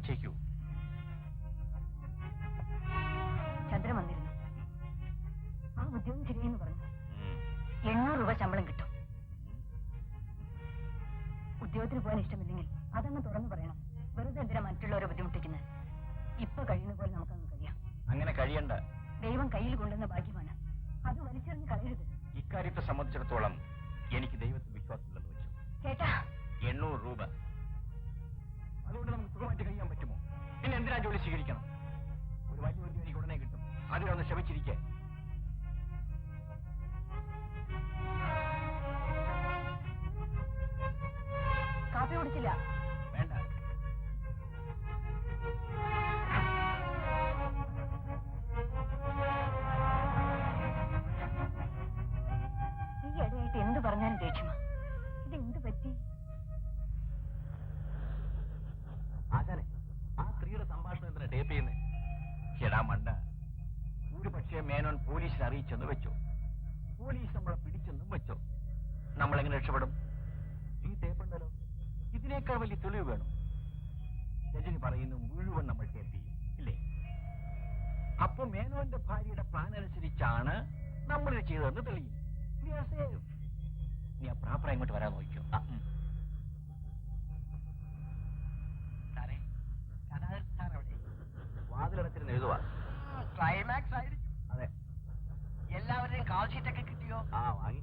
വച്ചേക്കൂ. ചന്ദ്രൻ വന്നിരുന്നു. ആ ഉദ്യോഗം ശരിയെന്ന് പറഞ്ഞു. 800 രൂപ ശമ്പളം കിട്ടും. ഉദ്യോഗത്തിന് പോകാൻ ഇഷ്ടമില്ലെങ്കിൽ അതങ്ങ് തുറന്നു പറയണം. വെറുതെ എന്തിനാ മറ്റുള്ളവരെ ബുദ്ധിമുട്ടിക്കുന്നത്? ഇപ്പൊ കഴിയുന്ന പോലെ നമുക്കങ്ങ് കഴിയാം. അങ്ങനെ കഴിയണ്ട. ദൈവം കയ്യിൽ കൊണ്ടുവന്ന ഭാഗ്യമാണ്, അത് വലിച്ചെറിഞ്ഞ് കളയരുത്. ഇക്കാര്യത്തെ സംബന്ധിച്ചിടത്തോളം എനിക്ക് ദൈവത്തിൽ വിശ്വാസമില്ലെന്ന് വെച്ചു. ചേട്ടാ, 800 രൂപ അതുകൊണ്ട് നമുക്ക് സുഖമായിട്ട് കഴിയാൻ പറ്റുമോ? പിന്നെ എന്തിനാ ജോലി സ്വീകരിക്കണം? ഒരു വലിയ ജോലി എനിക്ക് ഉടനെ കിട്ടും. അതിലൊന്ന് ശ്രമിച്ചിരിക്കേ. കാപ്പി കുടിച്ചില്ല? വേണ്ട. ഈ ഇടയായിട്ട് എന്ത് പറഞ്ഞാലും ദേഷ്യമാ. ഇതെന്ത് പറ്റി? ആശാനെ, ആ സ്ത്രീയുടെ സംഭാഷണം എന്തിനാ ടേപ്പ് ചെയ്യുന്നേ? എടാ മണ്ട, ഒരു പക്ഷേ മേനോൻ പോലീസിനെ അറിയിച്ചെന്ന് വെച്ചോ, പോലീസ് നമ്മളെ പിടിച്ചെന്നും വെച്ചോ, നമ്മളെങ്ങനെ രക്ഷപ്പെടും? ഈ ടേപ്പ് ഉണ്ടല്ലോ, ഇതിനേക്കാൾ വലിയ തെളിവ് വേണം. രജനി പറയുന്നു മുഴുവൻ നമ്മൾ ടേപ്പ് ചെയ്യും, ഇല്ലേ? അപ്പൊ മേനോന്റെ ഭാര്യയുടെ പ്ലാൻ അനുസരിച്ചാണ് നമ്മളിത് ചെയ്തതെന്ന് തെളിയും. നീ ആ പ്രാപ്പറ ഇങ്ങോട്ട് വരാൻ നോക്കിയോ. വാതിലടച്ചിരുന്ന് എഴുതുവാ. ക്ലൈമാക്സ് ആയിരിക്കും. അതെ. എല്ലാവരുടെയും കാൾ ഷീറ്റൊക്കെ കിട്ടിയോ? ആ, വാങ്ങി.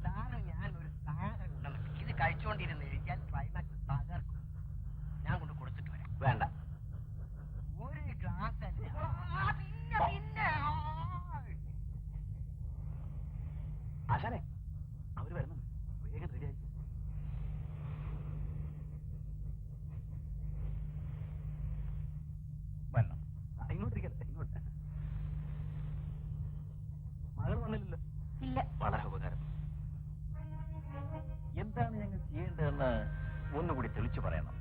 സാറ് ഞാൻ ഒരു സാധനം കൊണ്ടുവന്നു. ഇത് കഴിച്ചുകൊണ്ടിരുന്ന് എഴുതിയാൽ ക്ലൈമാക്സ് തകർക്കും. ഞാൻ കൊണ്ട് കൊടുത്തിട്ട് വരാം. വേണ്ട. ഒരു ഗ്ലാസ് അല്ലേ? പിന്നെ ആശാനെ, അവര് വരുന്നു. വേഗം റെഡിയായി. വരണം. ഇങ്ങോട്ടിരിക്കട്ടെ, ഇങ്ങോട്ട്. മകൾ വന്നില്ലല്ലോ? ഇല്ല. വളരെ ഉപകാരം. എന്താണ് ഞങ്ങൾ ചെയ്യേണ്ടതെന്ന് ഒന്നുകൂടി തെളിച്ചു പറയണം.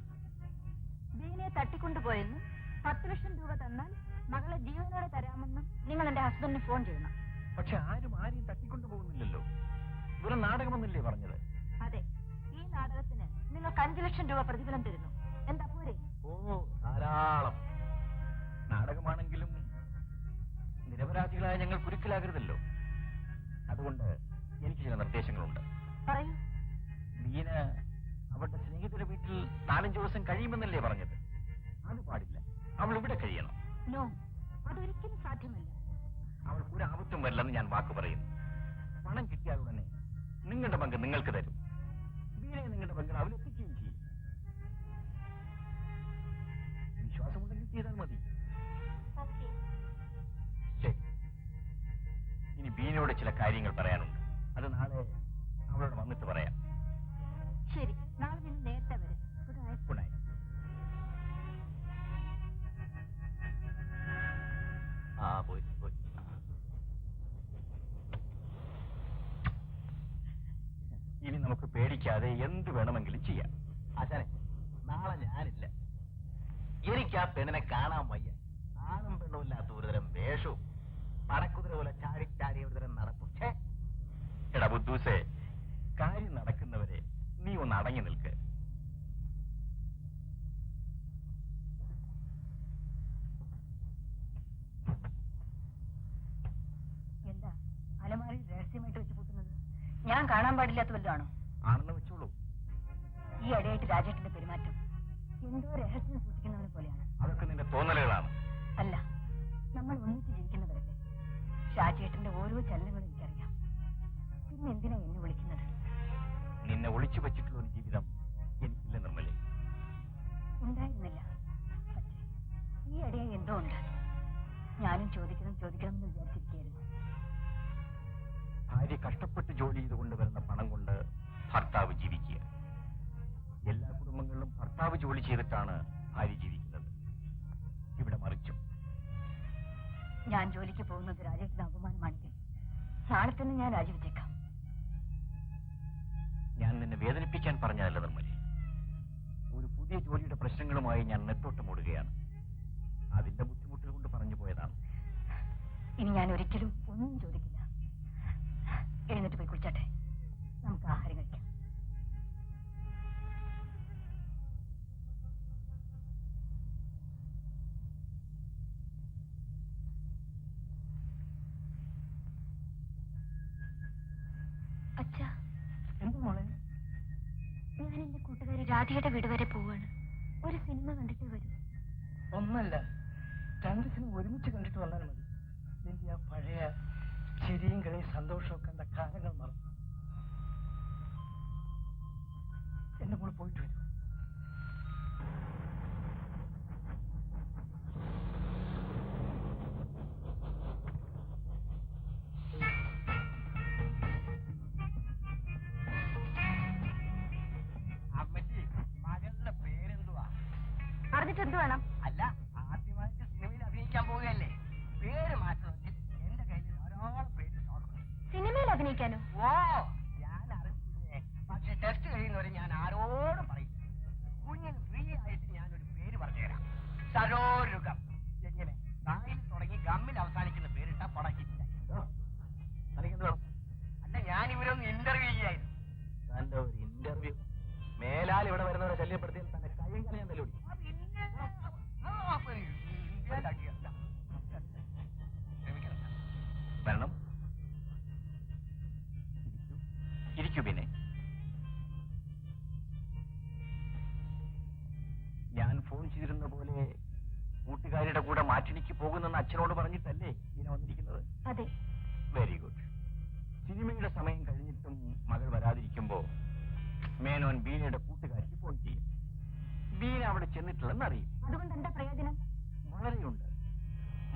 ബീനെ തട്ടിക്കൊണ്ടുപോയെന്നും 10 ലക്ഷം രൂപ തന്നാൽ മകളെ ജീവനോടെ തരാമെന്നും നിങ്ങൾ എന്റെ ഹസ്ബൻഡിന് ഫോൺ ചെയ്യണം. പക്ഷെ ആരെയും തട്ടിക്കൊണ്ടു പോകുന്നില്ലല്ലോ. ഇവരെ നാടകമെന്നല്ലേ പറഞ്ഞത്? അതെ, ഈ നാടകത്തിന് നിങ്ങൾക്ക് 5 ലക്ഷം രൂപ പ്രതിഫലം തരുന്നു. എന്താ പോരെ? ഓ, ധാരാളം. നാടകമാണെങ്കിലും നിരപരാധികളായ ഞങ്ങൾ കുരുക്കിലാകരുതല്ലോ. അതുകൊണ്ട് എനിക്ക് ചില നിർദ്ദേശങ്ങളുണ്ട്. പറയൂ. ബീന അവളുടെ സ്നേഹിതരുടെ വീട്ടിൽ 4-5 ദിവസം കഴിയുമെന്നല്ലേ പറഞ്ഞത്? അത് പാടില്ല. അവൾ ഇവിടെ കഴിയണം. നോ, അതൊരിക്കലും സാധ്യമല്ല. അവൾക്ക് ഒരു ആപത്തും വരില്ലെന്ന് ഞാൻ വാക്ക് പറയുന്നു. പണം കിട്ടിയാൽ ഉടനെ നിങ്ങളുടെ പങ്ക് നിങ്ങൾക്ക് തരും. ബീനയെ നിങ്ങളുടെ പങ്ക് അവലെത്തിക്കുകയും ചെയ്യും. വിശ്വാസമുണ്ടെങ്കിൽ ചെയ്താൽ മതി. ശരി. ഇനി ബീനയോട് ചില കാര്യങ്ങൾ പറയാനുണ്ട്. അത് നാളെ അവളോട് വന്നിട്ട് പറയാം. ശരി, നാളെ നിങ്ങൾ നേരത്തെ വരും. Good night. ആ, പോയി. ഇനി നമുക്ക് പേടിക്കാതെ എന്ത് വേണമെങ്കിലും ചെയ്യാം. ആശാനെ, നാളെ ഞാനില്ല. എനിക്ക് ആ പെണ്ണിനെ കാണാൻ വയ്യ. ആണും പെണ്ണുമില്ലാത്ത ഒരുതരം വേഷവും പടക്കുതിര പോലെ ചാടി ഒരുതരം നടപ്പും. എടാ ബുദ്ധൂസേ, കാര്യം നടക്കുന്നവരെ നീ ഒന്ന് അടങ്ങി നിൽക്ക്. എന്താ അലമാരിൽ രഹസ്യമായിട്ട് വെച്ച് പൂട്ടുന്നത്? ഞാൻ കാണാൻ പാടില്ലാത്ത വല്ലതാണോ? ആണെന്ന് വെച്ചോളൂ. ഈ ഇടയായിട്ട് രാജേട്ടന്റെ പെരുമാറ്റം എന്തോ രഹസ്യം സൂക്ഷിക്കുന്നവനെ പോലെയാണ്. അതൊക്കെ നിന്റെ തോന്നലുകളാണ്. അല്ല, നമ്മൾ ഒന്നിച്ച് ജീവിക്കുന്നവരല്ലേ. രാജേട്ടന്റെ ഓരോ ചലനങ്ങളും എനിക്കറിയാം. പിന്നെ എന്തിനാ എന്നെ വിളിക്കുന്നത്? നിന്നെ ഒളിച്ചു വെച്ചിട്ടുള്ള ഒരു ജീവിതം എനിക്കില്ല നിർമ്മലേ. ഉണ്ടായിരുന്നില്ല. പക്ഷേ ഈ ഇടയായി എന്തോ ഉണ്ട്. ഞാനും ചോദിക്കണമെന്ന് വിചാരിച്ചിരിക്കുകയായിരുന്നു. ഭാര്യ കഷ്ടപ്പെട്ട് ജോലി ചെയ്തുകൊണ്ട് വരുന്ന പണം കൊണ്ട് ഭർത്താവ് ജീവിക്കുക. എല്ലാ കുടുംബങ്ങളിലും ഭർത്താവ് ജോലി ചെയ്തിട്ടാണ് ഭാര്യ ജീവിക്കുന്നത്. ഇവിടെ മറിച്ചും. ഞാൻ ജോലിക്ക് പോകുന്നത് രാജേട്ടന് അപമാനമാണെങ്കിൽ നാളെ തന്നെ ഞാൻ രാജിവെച്ചേക്കാം. ഞാൻ നിന്നെ വേദനിപ്പിക്കാൻ പറഞ്ഞതല്ല നിർമ്മലേ. ഒരു പുതിയ ജോലിയുടെ പ്രശ്നങ്ങളുമായി ഞാൻ നെട്ടോട്ട് മൂടുകയാണ്. അതിന്റെ ബുദ്ധിമുട്ടുകൾ കൊണ്ട് പറഞ്ഞു പോയതാണ്. ഇനി ഞാൻ ഒരിക്കലും ഒന്നും ചോദിക്കില്ല. എഴുന്നേറ്റ് പോയി കുളിച്ചാട്ടെ, നമുക്ക് ആഹാരം കഴിക്കാം. കൂട്ടുകാരി രാധികയുടെ വീട് വരെ പോവാണ്. ഒരു സിനിമ കണ്ടിട്ട് വരും. ഒന്നല്ല, 2 സിനിമ ഒരുമിച്ച് കണ്ടിട്ട് വന്നാൽ മതി. നിന്റെ ആ പഴയ ചിരിയും കളിയും സന്തോഷവും കണ്ട കാലങ്ങൾ മറന്നു. എന്റെ മോള് പോയിട്ട് വരും. മകളുടെ പേരെന്തുവാ? അറിഞ്ഞിട്ട് എന്ത് വേണം? അല്ല, ആദ്യമായിട്ട് സിനിമയിൽ അഭിനയിക്കാൻ പോവുകയല്ലേ, പേര് മാറ്റണമെങ്കിൽ എന്റെ കയ്യിൽ ധാരാളം പേര് ഓർമ്മ. സിനിമയിൽ അഭിനയിക്കാനോ? ഓ, ഞാൻ അറിഞ്ഞില്ലേ. പക്ഷെ ടെസ്റ്റ് കഴിയുന്നവരെ ഞാൻ ആരോടും പറയില്ല. കുഞ്ഞിന് ഫ്രീ ആയിട്ട് ഞാനൊരു പേര് പറഞ്ഞുതരാം. സരോരുഗം. എങ്ങനെ? തായിൽ തുടങ്ങി ഗമ്മിൽ അവസാനിക്കുന്ന പേരിട്ട പടം ഹിറ്റായി. അല്ല, ഞാൻ ഇവരൊന്ന് ഇന്റർവ്യൂ ചെയ്യായിരുന്നു. തന്റെ ഒരു ഇന്റർവ്യൂ മേലാൽ ഇവിടെ വരുന്നവരെ ശല്യപ്പെടുത്തിയാൽ തന്നെ കയ്യും കളയാൻ തല്ലോടി. വരണം. ഇരിക്കൂ. പിന്നെ ഞാൻ ഫോൺ ചെയ്തിരുന്ന പോലെ കൂട്ടുകാരിയുടെ കൂടെ മാറ്റിനിക്ക് പോകുന്നെന്ന് അച്ഛനോട് പറഞ്ഞിട്ടല്ലേ ഇങ്ങനെ വന്നിരിക്കുന്നത്? അതെ. Very good. സിനിമയുടെ സമയം കഴിഞ്ഞിട്ടും മകൾ വരാതിരിക്കുമ്പോ മേനോൻ ബീനയുടെ കൂട്ടുകാരിക്ക് ഫോൺ ചെയ്യും. ബീന അവിടെ ചെന്നിട്ടില്ലെന്ന് അറിയും. അതുകൊണ്ട് എന്താ പ്രയോജനം? വളരെയുണ്ട്.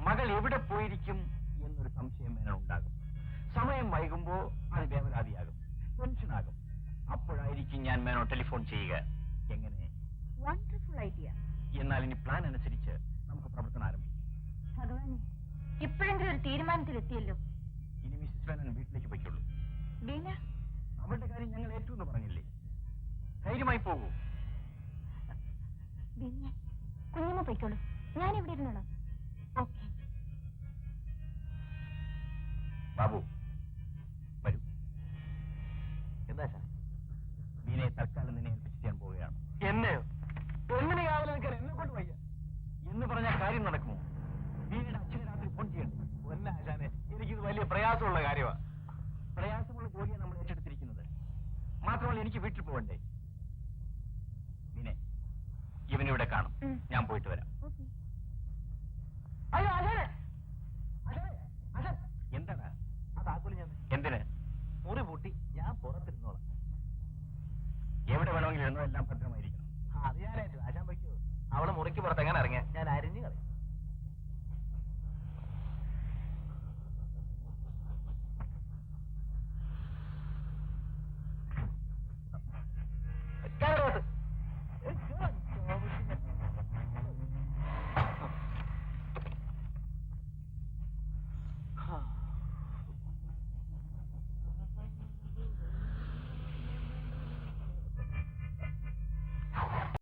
മകൾ എവിടെ പോയിരിക്കും എന്നൊരു സംശയം മേനോൻ ഉണ്ടാകും. സമയം വൈകുമ്പോ അത് വേവലാതിയാകും, ടെൻഷനാകും. അപ്പോഴായിരിക്കും ഞാൻ മേനോ ടെലിഫോൺ ചെയ്യുക. എങ്ങനെ? Wonderful idea. എന്നാൽ ഇനി പ്ലാൻ അനുസരിച്ച് നമുക്ക് പ്രവർത്തനം ആരംഭിക്കാം. ഭഗവാനെ, ഇപ്പോഴെങ്കിലും ഒരു തീരുമാനത്തിലെത്തിയല്ലോ. ഇനി മിസ്സിസ് മേനോൻ വീട്ടിലേക്ക് പോയിക്കുള്ളൂ. ബീന, അവളുടെ കാര്യം ഞങ്ങൾ ഏറ്റു എന്ന് പറഞ്ഞില്ലേ? ധൈര്യമായി പോകൂ. ബീന, കുഞ്ഞമ്മ പോയിക്കോളൂ. ഞാൻ ഇവിടെ ഇരുന്നോളാം. ഓക്കെ. ബാബു, വരൂ. എന്താ സാർ? ബീനയെ തൽക്കാലം നിന്നെ ഏൽപ്പിച്ച് ഞാൻ പോവുകയാണ്. എന്നെയോ? എങ്ങനെ കാവൽ നിൽക്കാൻ എന്നെ കൊണ്ട് വയ്യ എന്ന് പറഞ്ഞാൽ കാര്യം നടക്കുമോ? ബീനയുടെ അച്ഛനെ രാത്രി ഫോൺ ചെയ്യണ്ടേ? ഒന്നാശാനെ, എനിക്കിത് വലിയ പ്രയാസമുള്ള കാര്യമാണ്. പ്രയാസമുള്ള ജോലിയാണ് നമ്മൾ ഏറ്റെടുത്തിരിക്കുന്നത്. മാത്രമല്ല, എനിക്ക് വീട്ടിൽ പോകണ്ടേ? ബീനെ, ഇവനിവിടെ കാണും. ഞാൻ പോയിട്ട് വരാം. അയ്യോ അശാനെ, അശാനെ, അശാൻ, എന്താണ്? ആ താക്കോല് ഞാൻ എന്തിന്? മുറി പൂട്ടി ഞാൻ പുറത്തിരുന്നോളാം. എവിടെ വേണമെങ്കിലും ഇരുന്നോ, എല്ലാം ഭദ്രമായിരിക്കണം. അത് ഞാനേറ്റു. ആശാൻ വയ്ക്കോ? അവളെ മുറിക്ക് പുറത്ത് എങ്ങനെ ഇറങ്ങിയ ഞാൻ അരിഞ്ഞു കളയും.